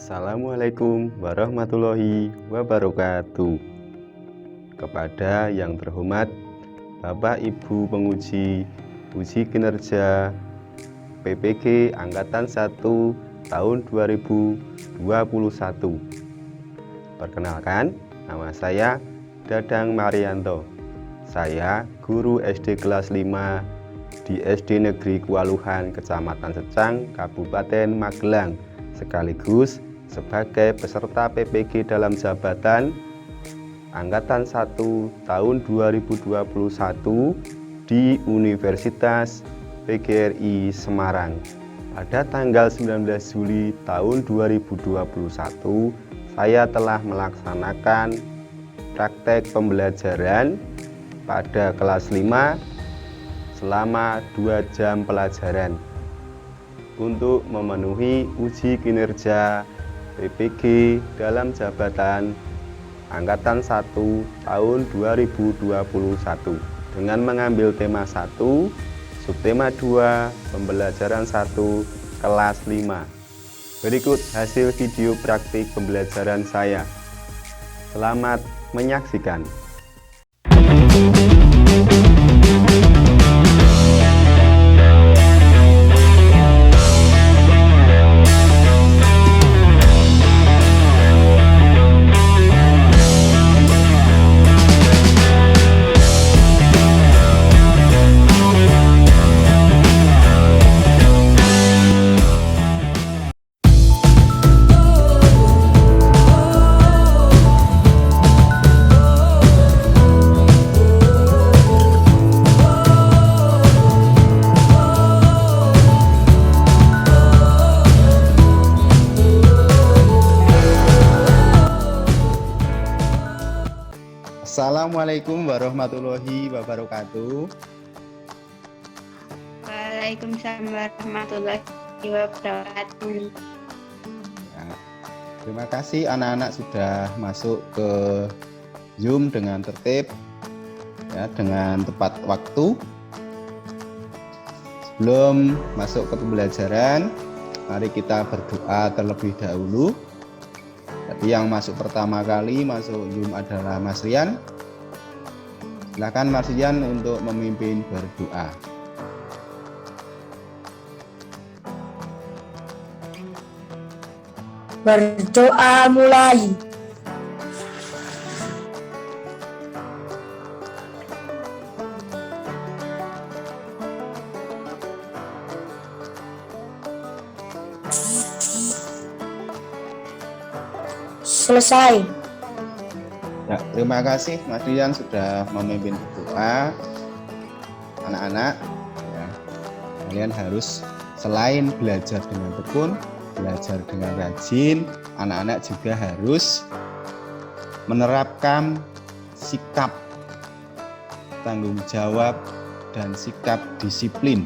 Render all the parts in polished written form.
Assalamualaikum warahmatullahi wabarakatuh. Kepada yang terhormat Bapak Ibu penguji uji kinerja PPG Angkatan 1 tahun 2021. Perkenalkan, nama saya Dadang Marianto. Saya guru SD kelas 5 di SD Negeri Kualuhan, Kecamatan Secang, Kabupaten Magelang, sekaligus sebagai peserta PPG dalam jabatan Angkatan 1 tahun 2021 di Universitas PGRI Semarang. Pada tanggal 19 Juli tahun 2021, saya telah melaksanakan praktek pembelajaran pada kelas 5 selama 2 jam pelajaran untuk memenuhi uji kinerja PPG dalam jabatan Angkatan 1 tahun 2021 dengan mengambil tema 1, subtema 2, pembelajaran 1, kelas 5. Berikut hasil video praktik pembelajaran saya. Selamat menyaksikan. Assalamualaikum warahmatullahi wabarakatuh. Waalaikumsalam warahmatullahi wabarakatuh. Ya, terima kasih anak-anak sudah masuk ke Zoom dengan tertib, ya, dengan tepat waktu. Sebelum masuk ke pembelajaran, mari kita berdoa terlebih dahulu. Jadi yang masuk pertama kali masuk Zoom adalah Mas Rian. Silakan Mas Rian untuk memimpin berdoa. Berdoa mulai. Selesai. Ya, terima kasih Mas Rian sudah memimpin berdoa. Anak-anak, ya, kalian harus selain belajar dengan tekun, belajar dengan rajin, anak-anak juga harus menerapkan sikap tanggung jawab dan sikap disiplin.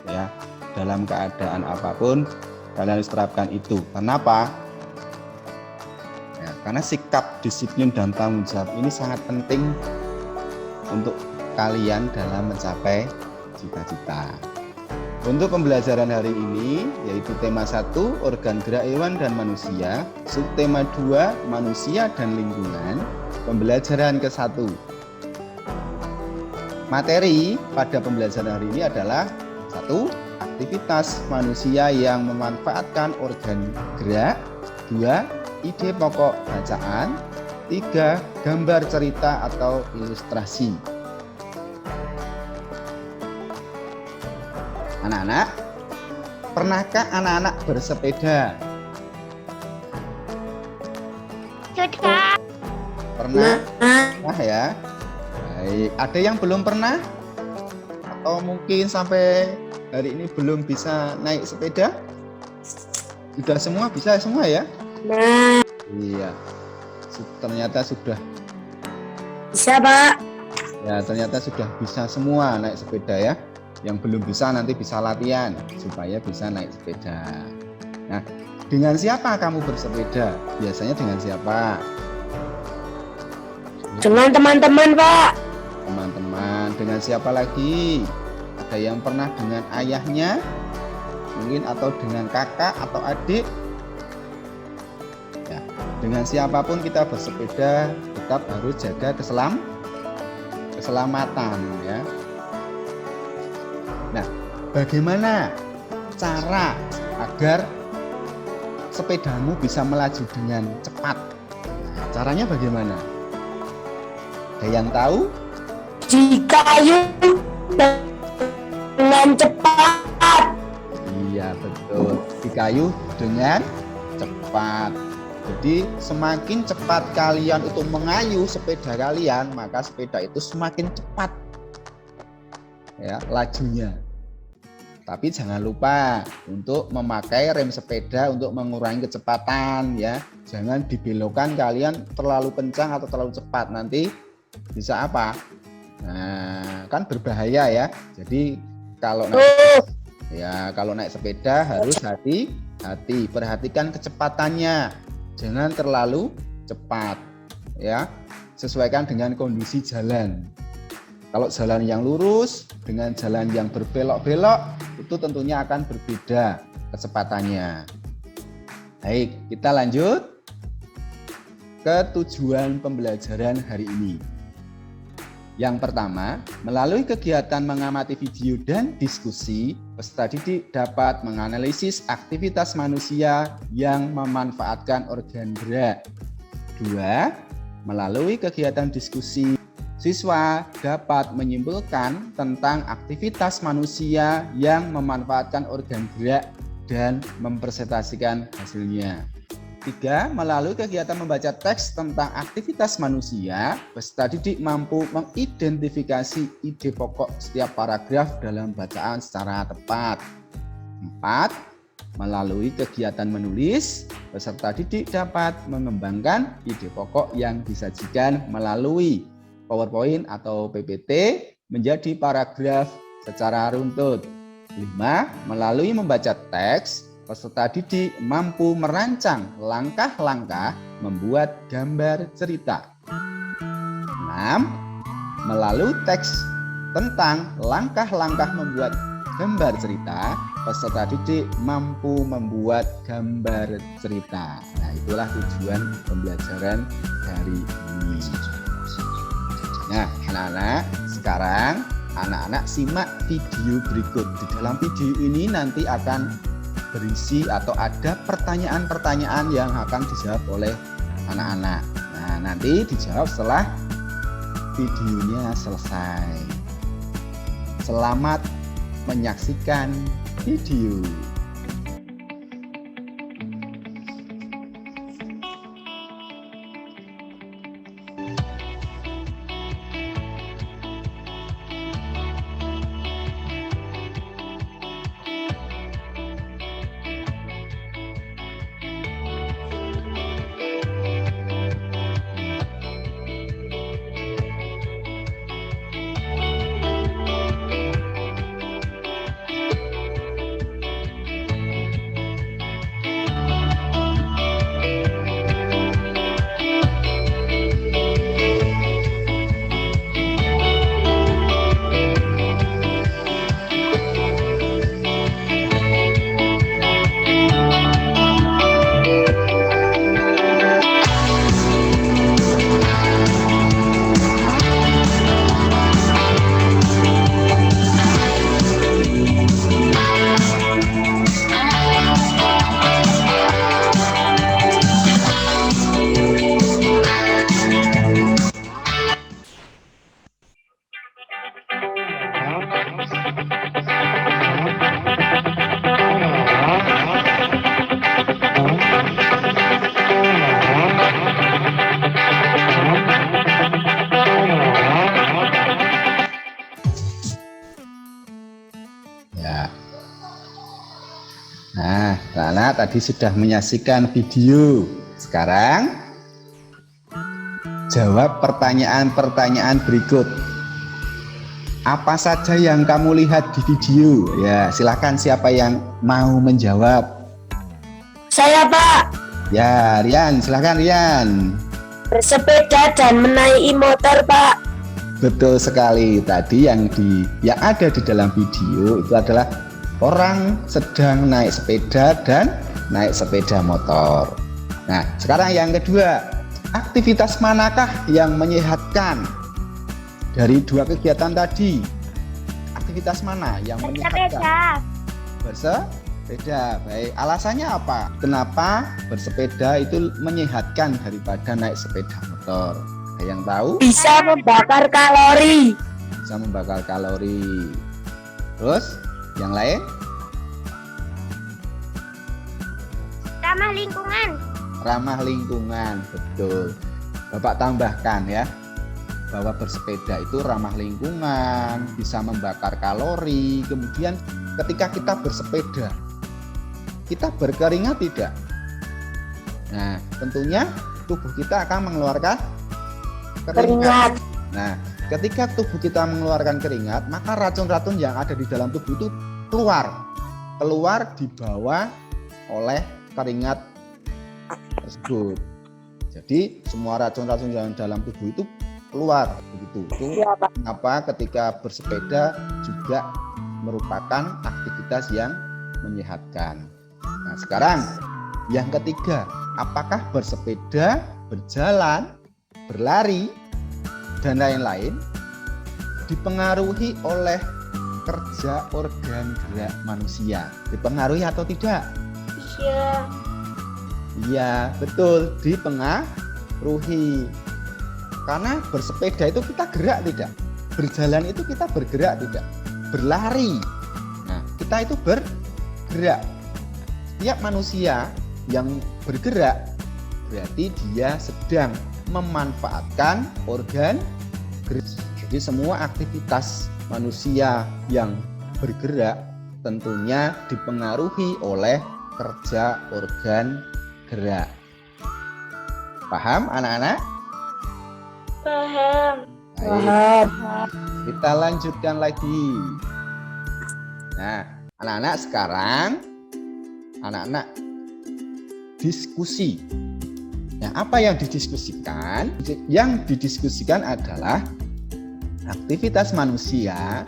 Ya, dalam keadaan apapun kalian harus terapkan itu. Kenapa? Karena sikap disiplin dan tanggung jawab ini sangat penting untuk kalian dalam mencapai cita-cita. Untuk pembelajaran hari ini yaitu tema 1, organ gerak hewan dan manusia, subtema 2, manusia dan lingkungan, pembelajaran ke-1. Materi pada pembelajaran hari ini adalah 1, aktivitas manusia yang memanfaatkan organ gerak, 2, ide pokok bacaan, 3, gambar cerita atau ilustrasi. Anak-anak, pernahkah anak-anak bersepeda? Sudah. Pernah? Pernah ya? Baik, ada yang belum pernah? Atau mungkin sampai hari ini belum bisa naik sepeda? Sudah semua bisa semua ya? Nah, Iya, ternyata sudah. bisa Pak. Ya, ternyata sudah bisa semua naik sepeda ya. Yang belum bisa nanti bisa latihan supaya bisa naik sepeda. Nah, dengan siapa kamu bersepeda? Biasanya dengan siapa? Dengan teman-teman Pak. Teman-teman. Dengan siapa lagi? Ada yang pernah dengan ayahnya? Mungkin atau dengan kakak atau adik? dengan siapapun kita bersepeda tetap harus jaga keselamatan ya. Nah, bagaimana cara agar sepedamu bisa melaju dengan cepat? Nah, caranya bagaimana? Ada yang tahu? Dikayu dengan cepat. Iya betul, dikayu dengan cepat. Jadi semakin cepat kalian itu mengayu sepeda kalian, maka sepeda itu semakin cepat ya lajunya. Tapi jangan lupa untuk memakai rem sepeda untuk mengurangi kecepatan ya. Jangan dibelokkan kalian terlalu kencang atau terlalu cepat, nanti bisa apa? Nah, kan berbahaya ya. Jadi kalau naik sepeda harus hati-hati, perhatikan kecepatannya. Jangan terlalu cepat ya. Sesuaikan dengan kondisi jalan. Kalau jalan yang lurus dengan jalan yang berbelok-belok itu tentunya akan berbeda kecepatannya. Baik, kita lanjut ke tujuan pembelajaran hari ini. Yang pertama, melalui kegiatan mengamati video dan diskusi, peserta didik dapat menganalisis aktivitas manusia yang memanfaatkan organ gerak. 2. Melalui kegiatan diskusi, siswa dapat menyimpulkan tentang aktivitas manusia yang memanfaatkan organ gerak dan mempresentasikan hasilnya. 3. Melalui kegiatan membaca teks tentang aktivitas manusia, peserta didik mampu mengidentifikasi ide pokok setiap paragraf dalam bacaan secara tepat. 4. Melalui kegiatan menulis, peserta didik dapat mengembangkan ide pokok yang disajikan melalui PowerPoint atau PPT menjadi paragraf secara runtut. 5. Melalui membaca teks, peserta didik mampu merancang langkah-langkah membuat gambar cerita. 6. Melalui teks tentang langkah-langkah membuat gambar cerita, peserta didik mampu membuat gambar cerita. Nah, itulah tujuan pembelajaran hari ini. Nah, anak-anak, sekarang anak-anak simak video berikut. Di dalam video ini nanti akan berisi atau ada pertanyaan-pertanyaan yang akan dijawab oleh anak-anak. Nah, nanti dijawab setelah videonya selesai. Selamat menyaksikan video. Nah, Lana tadi sudah menyaksikan video. Sekarang jawab pertanyaan-pertanyaan berikut. Apa saja yang kamu lihat di video? Ya, silakan siapa yang mau menjawab. Saya, Pak. Ya, Rian, silakan Rian. Bersepeda dan menaiki motor, Pak. Betul sekali. Tadi yang ada di dalam video itu adalah orang sedang naik sepeda dan naik sepeda motor. Nah, sekarang yang kedua, aktivitas manakah yang menyehatkan? Dari dua kegiatan tadi, aktivitas mana yang menyehatkan? Bersepeda. Baik, alasannya apa? Kenapa bersepeda itu menyehatkan daripada naik sepeda motor? Ada yang tahu? Bisa membakar kalori. Bisa membakar kalori. Terus, yang lain? Ramah lingkungan. Ramah lingkungan, betul. Bapak tambahkan ya, bahwa bersepeda itu ramah lingkungan, bisa membakar kalori. Kemudian ketika kita bersepeda, kita berkeringat tidak? Nah, tentunya tubuh kita akan mengeluarkan keringat. Nah, ketika tubuh kita mengeluarkan keringat, maka racun-racun yang ada di dalam tubuh itu keluar dibawa oleh keringat tersebut. Jadi semua racun-racun yang dalam tubuh itu keluar begitu. Itu kenapa ketika bersepeda juga merupakan aktivitas yang menyehatkan. Nah, sekarang yang ketiga, apakah bersepeda, berjalan, berlari dan lain-lain dipengaruhi oleh kerja organ gerak manusia? Dipengaruhi atau tidak? Iya. Iya, betul, dipengaruhi. Karena bersepeda itu kita gerak tidak? Berjalan itu kita bergerak tidak? Berlari. Nah, kita itu bergerak. Setiap manusia yang bergerak berarti dia sedang memanfaatkan organ gerak. Jadi semua aktivitas manusia yang bergerak tentunya dipengaruhi oleh kerja organ gerak. Paham anak-anak? Paham. Baik. Kita lanjutkan lagi. Nah, anak-anak sekarang anak-anak diskusi. Nah, apa yang didiskusikan? Yang didiskusikan adalah aktivitas manusia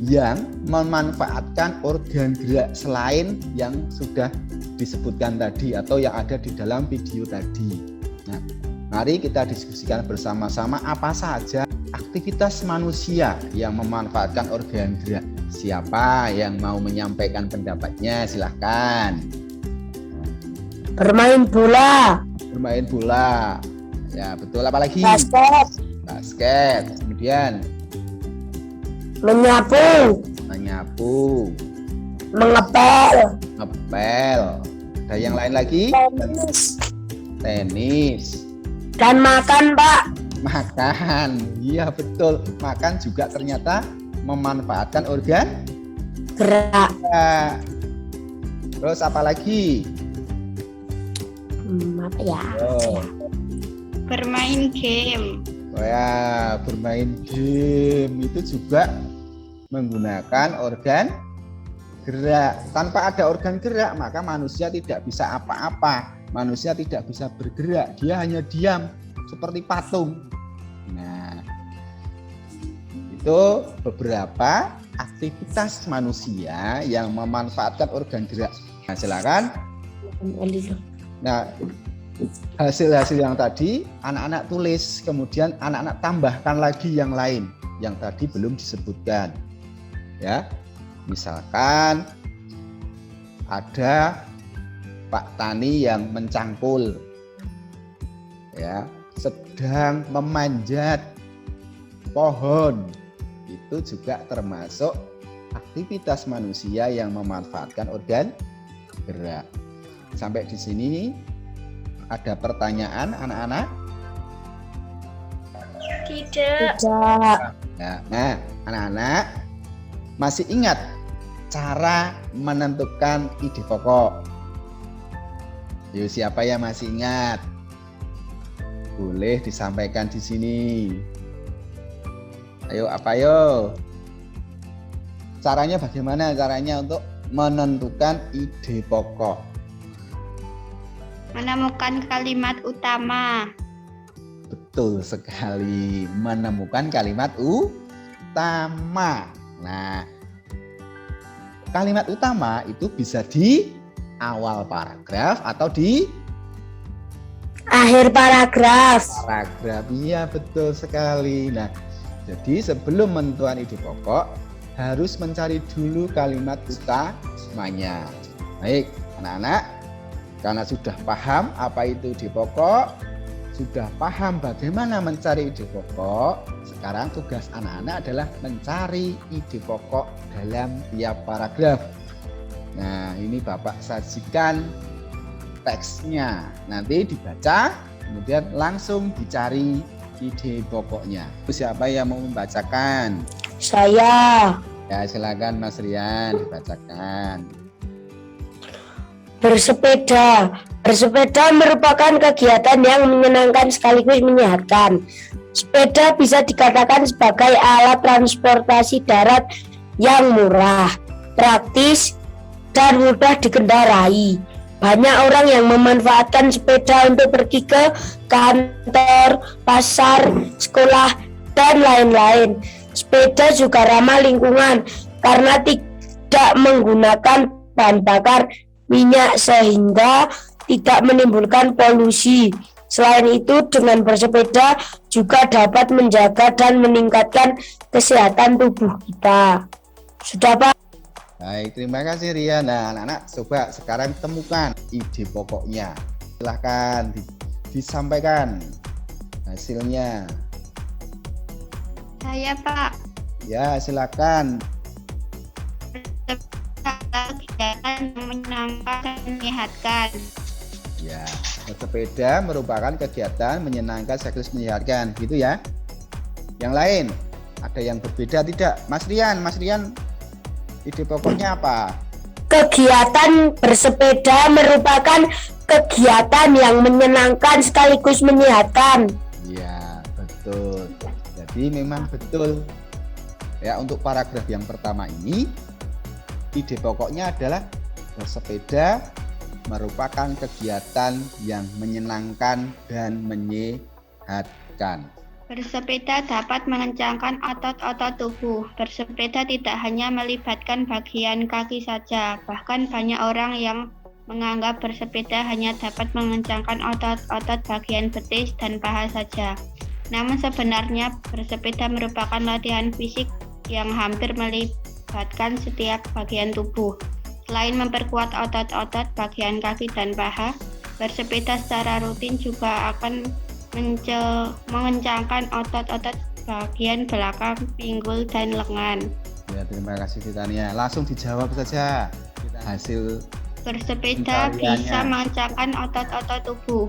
yang memanfaatkan organ gerak selain yang sudah disebutkan tadi atau yang ada di dalam video tadi. Nah, mari kita diskusikan bersama-sama apa saja aktivitas manusia yang memanfaatkan organ gerak. Siapa yang mau menyampaikan pendapatnya? Silahkan. Bermain bola. Bermain bola. Ya, betul. Apa lagi? Basket. Kemudian Menyapu. Mengepel. Ngepel. Ada yang lain lagi? Tenis. Dan makan, Pak. Makan. Iya, betul. Makan juga ternyata memanfaatkan organ Gerak. gerak. Terus apa lagi? Apa ya? Bermain game. Oh ya, bermain game itu juga menggunakan organ gerak. Tanpa ada organ gerak, maka manusia tidak bisa apa-apa. Manusia tidak bisa bergerak, dia hanya diam seperti patung. Nah, itu beberapa aktivitas manusia yang memanfaatkan organ gerak. Nah, silakan. Nah, hasil-hasil yang tadi anak-anak tulis, kemudian anak-anak tambahkan lagi yang lain yang tadi belum disebutkan. Ya, misalkan ada Pak Tani yang mencangkul, ya, sedang memanjat pohon, itu juga termasuk aktivitas manusia yang memanfaatkan organ gerak. Sampai di sini ada pertanyaan anak-anak? Tidak. Nah, anak-anak masih ingat cara menentukan ide pokok? Yuk, siapa yang masih ingat? Boleh disampaikan di sini. Ayo, apa yo? Caranya bagaimana? Caranya untuk menentukan ide pokok. Menemukan kalimat utama. Betul sekali, menemukan kalimat utama. Nah, kalimat utama itu bisa di awal paragraf atau di akhir paragraf. Paragraf, iya betul sekali. Nah, jadi sebelum menentukan ide pokok, harus mencari dulu kalimat utamanya. Baik, anak-anak, karena sudah paham apa itu ide pokok, sudah paham bagaimana mencari ide pokok, sekarang tugas anak-anak adalah mencari ide pokok dalam tiap paragraf. Nah, ini Bapak sajikan teksnya, nanti dibaca, kemudian langsung dicari ide pokoknya. Siapa yang mau membacakan? Saya. Ya, silakan Mas Rian dibacakan. Bersepeda. Bersepeda merupakan kegiatan yang menyenangkan sekaligus menyehatkan. Sepeda bisa dikatakan sebagai alat transportasi darat yang murah, praktis, dan mudah dikendarai. Banyak orang yang memanfaatkan sepeda untuk pergi ke kantor, pasar, sekolah, dan lain-lain. Sepeda juga ramah lingkungan karena tidak menggunakan bahan bakar minyak sehingga tidak menimbulkan polusi. Selain itu, dengan bersepeda juga dapat menjaga dan meningkatkan kesehatan tubuh kita. Sudah, Pak? Baik, terima kasih Rian. Nah, anak-anak coba sekarang temukan ide pokoknya. Silahkan disampaikan hasilnya. Saya Pak. Ya, silakan. Kegiatan yang menyenangkan dan menyehatkan. Ya, bersepeda merupakan kegiatan menyenangkan sekaligus menyehatkan, gitu ya. Yang lain, ada yang berbeda tidak? Mas Rian, ide pokoknya apa? Kegiatan bersepeda merupakan kegiatan yang menyenangkan sekaligus menyehatkan. Ya, betul. Jadi memang betul. Ya, untuk paragraf yang pertama ini, ide pokoknya adalah bersepeda merupakan kegiatan yang menyenangkan dan menyehatkan. Bersepeda dapat mengencangkan otot-otot tubuh. Bersepeda tidak hanya melibatkan bagian kaki saja, bahkan banyak orang yang menganggap bersepeda hanya dapat mengencangkan otot-otot bagian betis dan paha saja. Namun sebenarnya bersepeda merupakan latihan fisik yang hampir melibatkan setiap bagian tubuh. Selain memperkuat otot-otot bagian kaki dan paha, bersepeda secara rutin juga akan mengencangkan otot-otot bagian belakang pinggul dan lengan. Ya, terima kasih Titania. Langsung dijawab saja hasil Bersepeda bisa mengencangkan otot-otot tubuh.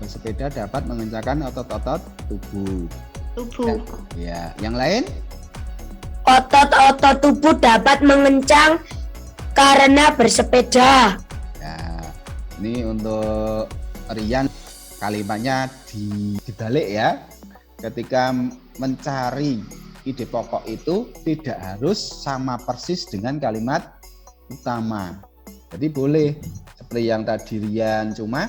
Bersepeda dapat mengencangkan otot-otot tubuh. Ya, yang lain? Otot-otot tubuh dapat mengencang karena bersepeda. Ya, ini untuk Rian, kalimatnya dibalik ya. Ketika mencari ide pokok itu tidak harus sama persis dengan kalimat utama. Jadi boleh seperti yang tadi Rian, cuma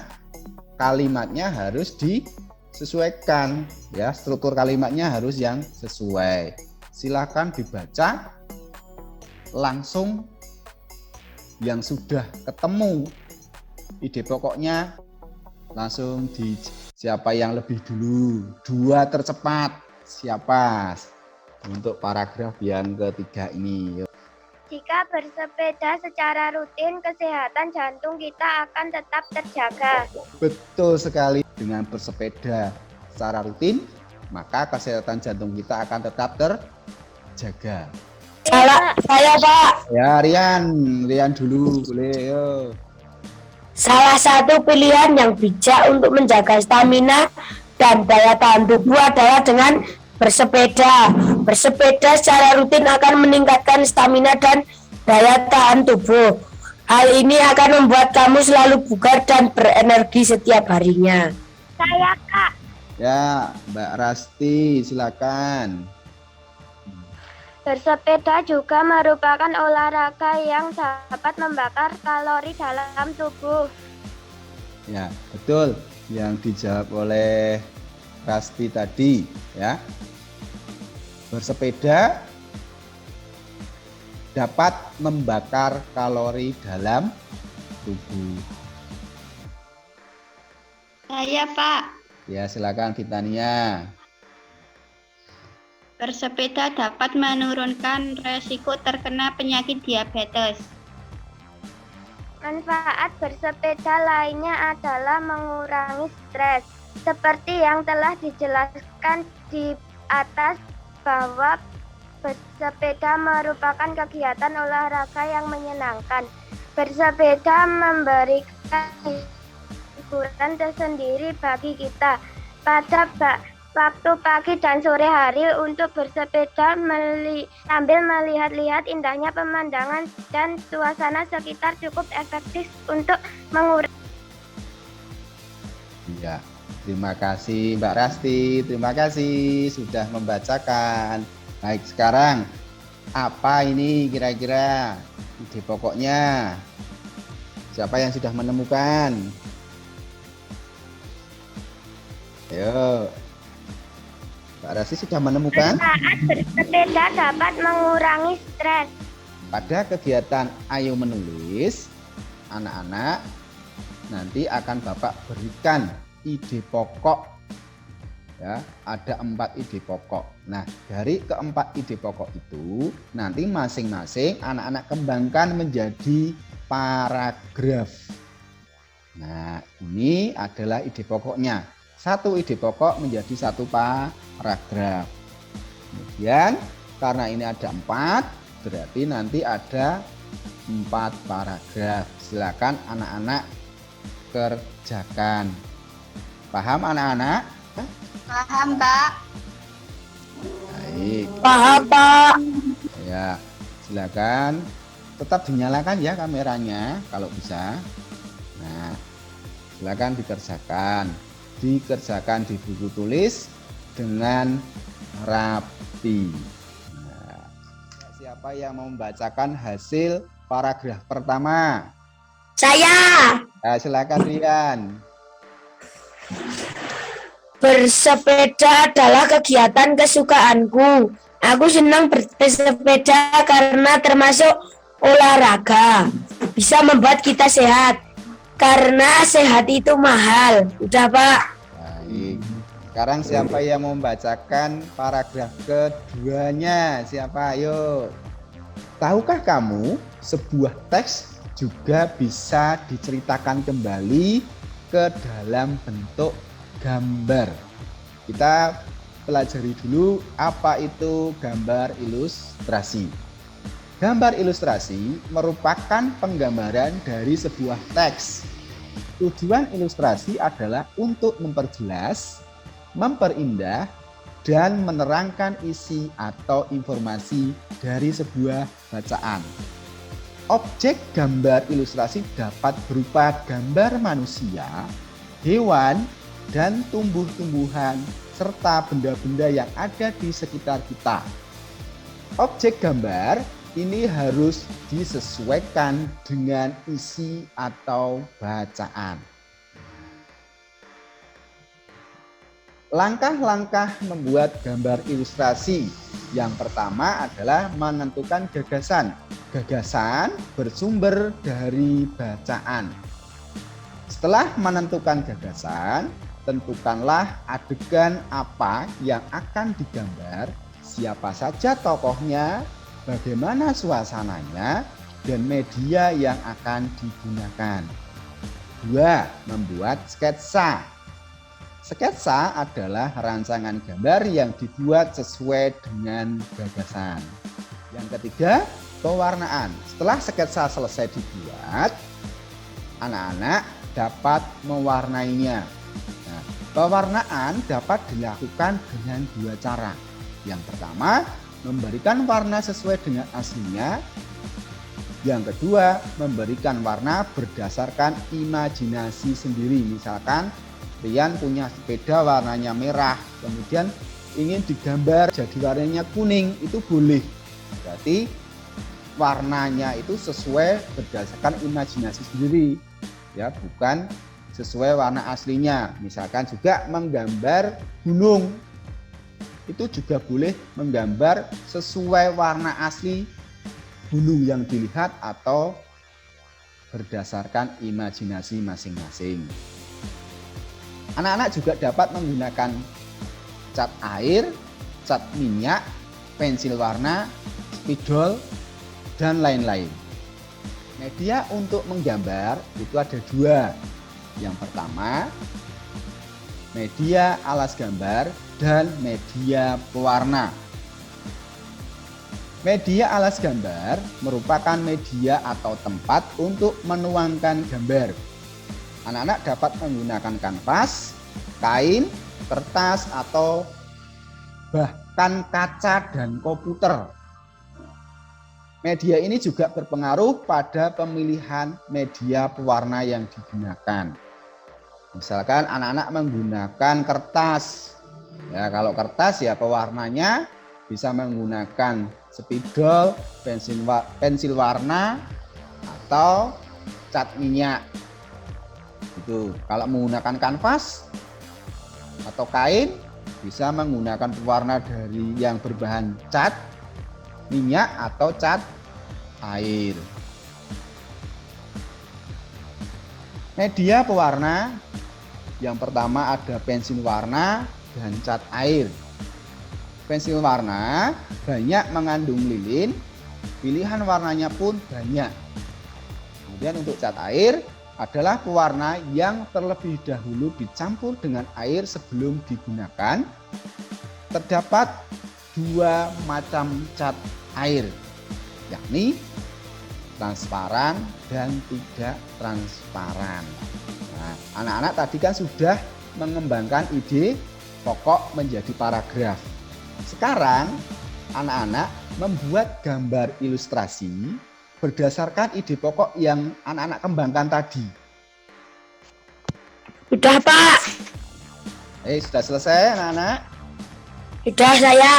kalimatnya harus disesuaikan ya, struktur kalimatnya harus yang sesuai. Silakan dibaca langsung yang sudah ketemu ide pokoknya, langsung di siapa yang lebih dulu, 2 tercepat siapa untuk paragraf yang ketiga ini. Jika bersepeda secara rutin, kesehatan jantung kita akan tetap terjaga. Betul sekali, dengan bersepeda secara rutin, maka kesehatan jantung kita akan tetap terjaga. Saya Pak. Ya, Rian dulu boleh. Yo. Salah satu pilihan yang bijak untuk menjaga stamina dan daya tahan tubuh adalah dengan bersepeda. Bersepeda secara rutin akan meningkatkan stamina dan daya tahan tubuh. Hal ini akan membuat kamu selalu bugar dan berenergi setiap harinya. Saya Kak. Ya, Mbak Rasti, silakan. Bersepeda juga merupakan olahraga yang dapat membakar kalori dalam tubuh. Ya, betul yang dijawab oleh Rasti tadi ya. Bersepeda dapat membakar kalori dalam tubuh. Saya, Pak. Ya, silakan Fitania. Bersepeda dapat menurunkan resiko terkena penyakit diabetes. Manfaat bersepeda lainnya adalah mengurangi stres. Seperti yang telah dijelaskan di atas bahwa bersepeda merupakan kegiatan olahraga yang menyenangkan. Bersepeda memberikan hiburan tersendiri bagi kita. Pada waktu pagi dan sore hari untuk bersepeda sambil melihat-lihat indahnya pemandangan dan suasana sekitar cukup efektif untuk mengurangi. Ya, terima kasih Mbak Rasti, terima kasih sudah membacakan. Baik, sekarang apa ini kira-kira ide pokoknya? Siapa yang sudah menemukan? Ayo, Mbak Rasti sudah menemukan? Manfaat bersepeda dapat mengurangi stres. Pada kegiatan Ayo Menulis, anak-anak nanti akan Bapak berikan ide pokok. Ya, ada 4 ide pokok. Nah, dari keempat ide pokok itu nanti masing-masing anak-anak kembangkan menjadi paragraf. Nah, ini adalah ide pokoknya. Satu ide pokok menjadi satu paragraf. Kemudian karena ini ada 4, berarti nanti ada 4 paragraf. Silakan anak-anak kerjakan. Paham anak-anak? Paham, Pak. Baik. Paham, Pak. Ya, silakan tetap dinyalakan ya kameranya kalau bisa. Nah, silakan dikerjakan. Dikerjakan di buku tulis dengan rapi. Nah, siapa yang mau membacakan hasil paragraf pertama? Saya. Nah, silakan Rian. Bersepeda adalah kegiatan kesukaanku. Aku senang bersepeda karena termasuk olahraga. Bisa membuat kita sehat. Karena sehat itu mahal. Udah, Pak. Baik. Sekarang siapa yang mau membacakan paragraf keduanya? Siapa? Ayo. Tahukah kamu sebuah teks juga bisa diceritakan kembali ke dalam bentuk gambar? Kita pelajari dulu apa itu gambar ilustrasi. Gambar ilustrasi merupakan penggambaran dari sebuah teks. Tujuan ilustrasi adalah untuk memperjelas, memperindah, dan menerangkan isi atau informasi dari sebuah bacaan. Objek gambar ilustrasi dapat berupa gambar manusia, hewan, dan tumbuh-tumbuhan, serta benda-benda yang ada di sekitar kita. Objek gambar ini harus disesuaikan dengan isi atau bacaan. Langkah-langkah membuat gambar ilustrasi. Yang pertama adalah menentukan gagasan. Gagasan bersumber dari bacaan. Setelah menentukan gagasan, tentukanlah adegan apa yang akan digambar, siapa saja tokohnya, bagaimana suasananya, dan media yang akan digunakan. 2. Membuat sketsa. Sketsa adalah rancangan gambar yang dibuat sesuai dengan gagasan. Yang ketiga, pewarnaan. Setelah sketsa selesai dibuat, anak-anak dapat mewarnainya. Nah, pewarnaan dapat dilakukan dengan 2 cara. Yang pertama, memberikan warna sesuai dengan aslinya. Yang kedua, memberikan warna berdasarkan imajinasi sendiri. Misalkan Rian punya sepeda warnanya merah, kemudian ingin digambar jadi warnanya kuning, itu boleh. Berarti warnanya itu sesuai berdasarkan imajinasi sendiri, ya, bukan sesuai warna aslinya. Misalkan juga menggambar gunung, itu juga boleh menggambar sesuai warna asli gunung yang dilihat atau berdasarkan imajinasi masing-masing. Anak-anak juga dapat menggunakan cat air, cat minyak, pensil warna, spidol, dan lain-lain. Media untuk menggambar itu ada dua. Yang pertama, media alas gambar dan media pewarna. Media alas gambar merupakan media atau tempat untuk menuangkan gambar. Anak-anak dapat menggunakan kanvas, kain, kertas, atau bahkan kaca dan komputer. Media ini juga berpengaruh pada pemilihan media pewarna yang digunakan. Misalkan anak-anak menggunakan kertas. Ya, kalau kertas ya pewarnanya bisa menggunakan spidol, pensil warna, atau cat minyak. Itu. Kalau menggunakan kanvas atau kain bisa menggunakan pewarna dari yang berbahan cat minyak atau cat air. Media pewarna yang pertama ada pensil warna dan cat air. Pensil warna banyak mengandung lilin, pilihan warnanya pun banyak. Kemudian untuk cat air adalah pewarna yang terlebih dahulu dicampur dengan air sebelum digunakan. Terdapat dua macam cat air, yakni transparan dan tidak transparan. Nah, anak-anak tadi kan sudah mengembangkan ide pokok menjadi paragraf. Sekarang anak-anak membuat gambar ilustrasi berdasarkan ide pokok yang anak-anak kembangkan tadi. Sudah, Pak. Sudah selesai anak-anak? Sudah saya.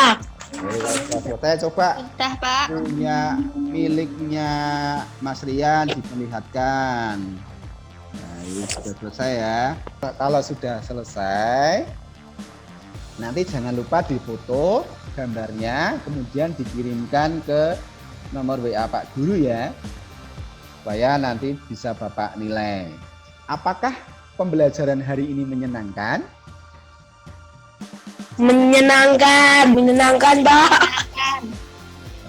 Sudah selesai, coba Sudah, Pak. punya miliknya Mas Rian diperlihatkan. Nah, ini sudah selesai ya. Kalau sudah selesai, nanti jangan lupa difoto gambarnya, kemudian dikirimkan ke nomor WA Pak Guru ya, supaya nanti bisa Bapak nilai. Apakah pembelajaran hari ini menyenangkan? Menyenangkan, Pak.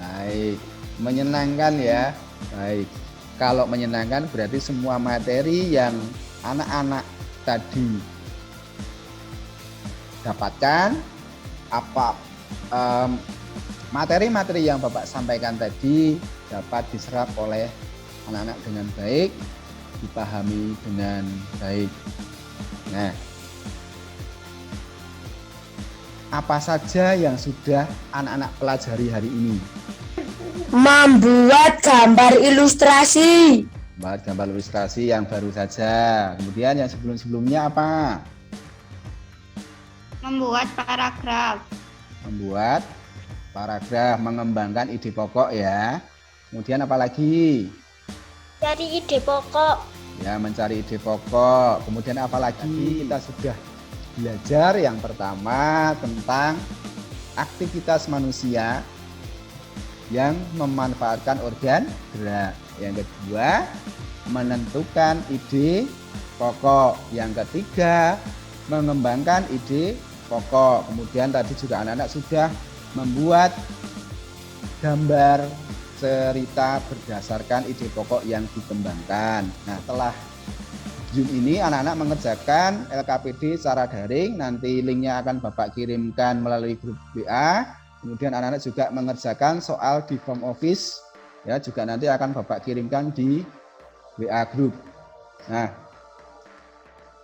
Baik, menyenangkan ya. Baik, kalau menyenangkan berarti semua materi yang anak-anak tadi dapatkan, materi-materi yang Bapak sampaikan tadi dapat diserap oleh anak-anak dengan baik, dipahami dengan baik. Nah, apa saja yang sudah anak-anak pelajari hari ini? Membuat gambar ilustrasi. Membuat gambar ilustrasi yang baru saja. Kemudian yang sebelum-sebelumnya apa? Membuat paragraf. Membuat paragraf, mengembangkan ide pokok ya. Kemudian apa lagi? Cari ide pokok. Ya, mencari ide pokok. Kemudian apa lagi? Kita sudah belajar yang pertama tentang aktivitas manusia yang memanfaatkan organ gerak. Yang kedua, menentukan ide pokok. Yang ketiga, mengembangkan ide pokok. Kemudian tadi juga anak-anak sudah membuat gambar cerita berdasarkan ide pokok yang dikembangkan. Nah, setelah Zoom ini anak-anak mengerjakan LKPD secara daring, nanti linknya akan Bapak kirimkan melalui grup WA. Kemudian anak-anak juga mengerjakan soal di form office, ya juga nanti akan Bapak kirimkan di WA grup. Nah,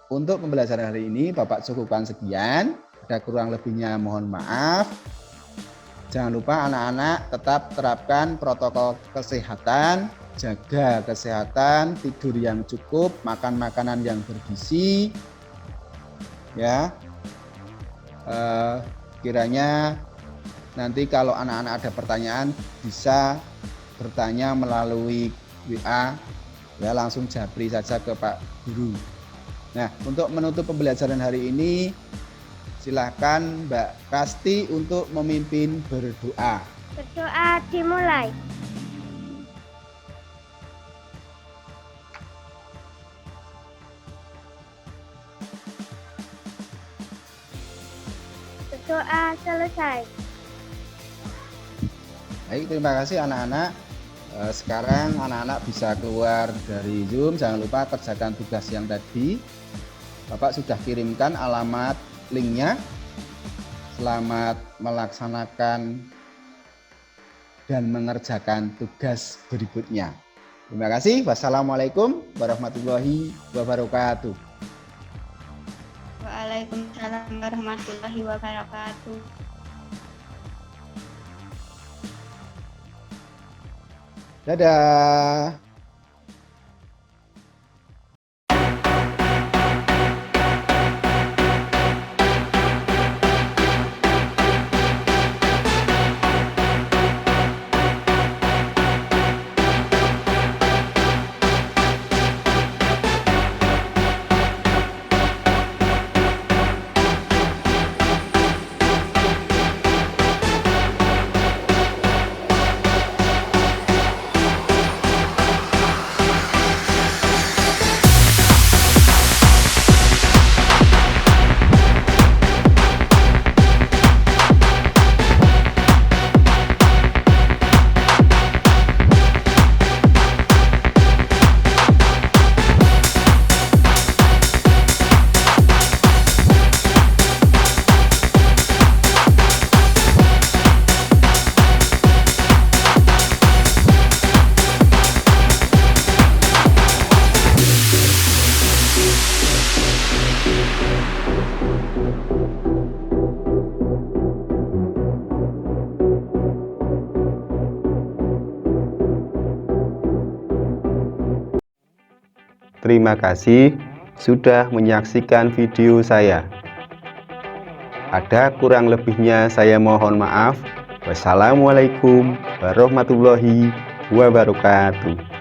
untuk pembelajaran hari ini Bapak cukupkan sekian, ada kurang lebihnya mohon maaf. Jangan lupa anak-anak tetap terapkan protokol kesehatan, jaga kesehatan, tidur yang cukup, makan makanan yang bergizi, ya. Kiranya nanti kalau anak-anak ada pertanyaan bisa bertanya melalui WA, ya langsung japri saja ke Pak Guru. Nah, untuk menutup pembelajaran hari ini, silakan Mbak Kasti untuk memimpin berdoa. Berdoa dimulai. Doa selesai. Baik, terima kasih anak-anak. Sekarang anak-anak bisa keluar dari Zoom. Jangan lupa kerjakan tugas yang tadi. Bapak sudah kirimkan alamat linknya. Selamat melaksanakan dan mengerjakan tugas berikutnya. Terima kasih. Wassalamualaikum warahmatullahi wabarakatuh. Waalaikumsalam warahmatullahi wabarakatuh. Dadah. Terima kasih sudah menyaksikan video saya. Ada kurang lebihnya saya mohon maaf. Wassalamualaikum warahmatullahi wabarakatuh.